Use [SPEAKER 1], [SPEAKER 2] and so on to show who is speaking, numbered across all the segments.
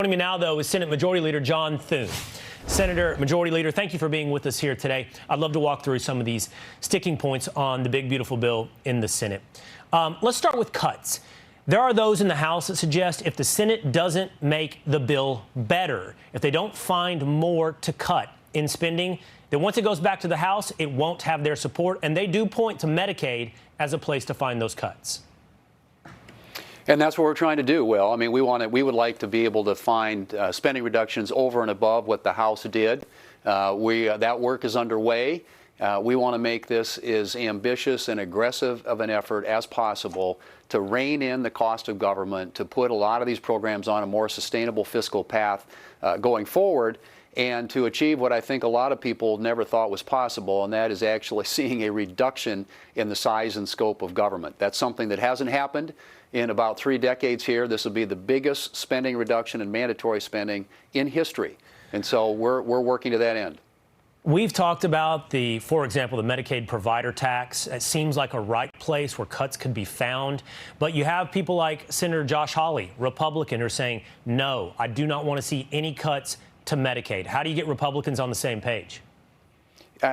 [SPEAKER 1] Joining me now, though, is Senate Majority Leader John Thune. Senator, Majority Leader, thank you for being with us here today. I'd love to walk through some of these sticking points on the big, beautiful bill in the Senate. Let's start with cuts. There are those in the House that suggest if the Senate doesn't make the bill better, if they don't find more to cut in spending, then once it goes back to the House, it won't have their support. And they do point to Medicaid as a place to find those cuts.
[SPEAKER 2] And that's what we're trying to do, Will. I mean, we would like to be able to find spending reductions over and above what the House did. That work is underway. We want to make this as ambitious and aggressive of an effort as possible to rein in the cost of government, to put a lot of these programs on a more sustainable fiscal path going forward, and to achieve what I think a lot of people never thought was possible, and that is actually seeing a reduction in the size and scope of government. That's something that hasn't happened in about 3 decades here. This will be the biggest spending reduction in mandatory spending in history. And so we're working to that end.
[SPEAKER 1] We've talked about for example, the Medicaid provider tax. It seems like a right place where cuts could be found. But you have people like Senator Josh Hawley, Republican, who are saying, no, I do not want to see any cuts to Medicaid. How do you get Republicans on the same page?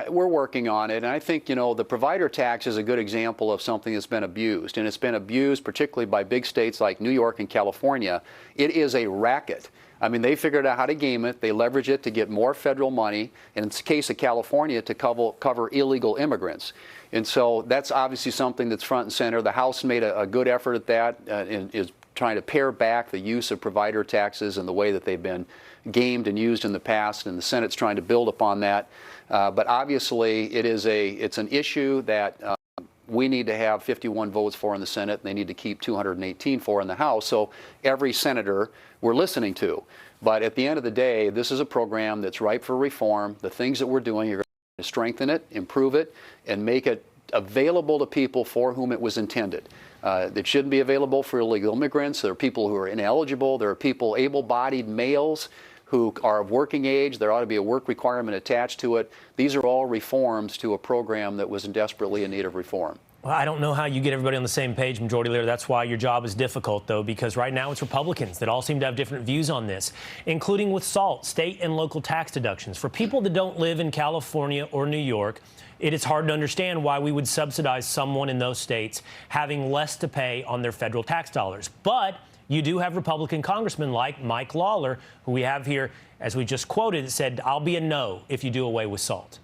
[SPEAKER 2] We're working on it, and I think, the provider tax is a good example of something that's been abused, and it's been abused particularly by big states like New York and California. It is a racket. I mean, they figured out how to game it. They leverage it to get more federal money, and in the case of California, to cover illegal immigrants. And so that's obviously something that's front and center. The House made a good effort at that and is trying to pare back the use of provider taxes and the way that they've been gamed and used in the past, and the Senate's trying to build upon that. But obviously, it's an issue that we need to have 51 votes for in the Senate, and they need to keep 218 for in the House. So every senator we're listening to. But at the end of the day, this is a program that's ripe for reform. The things that we're doing are going to strengthen it, improve it, and make it available to people for whom it was intended. It shouldn't be available for illegal immigrants. There are people who are ineligible. There are people, able-bodied males, who are of working age. There ought to be a work requirement attached to it. These are all reforms to a program that was desperately in need of reform.
[SPEAKER 1] Well, I don't know how you get everybody on the same page, Majority Leader. That's why your job is difficult, though, because right now it's Republicans that all seem to have different views on this, including with SALT, state and local tax deductions. For people that don't live in California or New York, it is hard to understand why we would subsidize someone in those states having less to pay on their federal tax dollars. But you do have Republican congressmen like Mike Lawler, who we have here, as we just quoted, said, I'll be a no if you do away with SALT.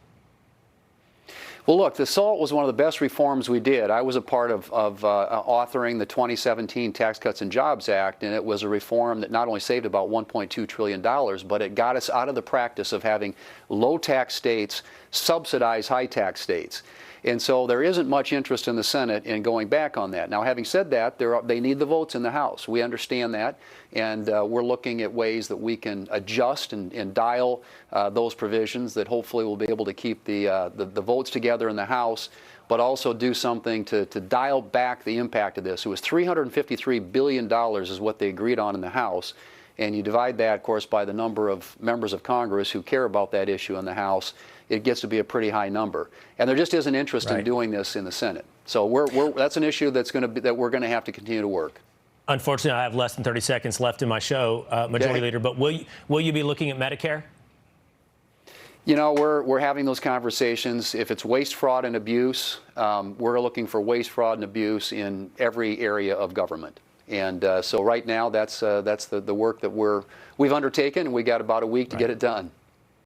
[SPEAKER 2] Well, look, the SALT was one of the best reforms we did. I was a part of authoring the 2017 Tax Cuts and Jobs Act, and it was a reform that not only saved about $1.2 trillion, but it got us out of the practice of having low-tax states subsidize high-tax states. And so there isn't much interest in the Senate in going back on that. Now, having said that, they need the votes in the House. We understand that, and we're looking at ways that we can adjust and dial those provisions that hopefully will be able to keep the votes together in the House, but also do something to dial back the impact of this. It was $353 billion is what they agreed on in the House. And you divide that, of course, by the number of members of Congress who care about that issue in the House, it gets to be a pretty high number. And there just isn't interest in doing this in the Senate. So that's an issue that we're going to have to continue to work.
[SPEAKER 1] Unfortunately, I have less than 30 seconds left in my show, Majority Leader. But will you be looking at Medicare?
[SPEAKER 2] We're having those conversations. If it's waste, fraud, and abuse, we're looking for waste, fraud, and abuse in every area of government. And so right now, that's the work that we've undertaken, and we got about a week to get it done.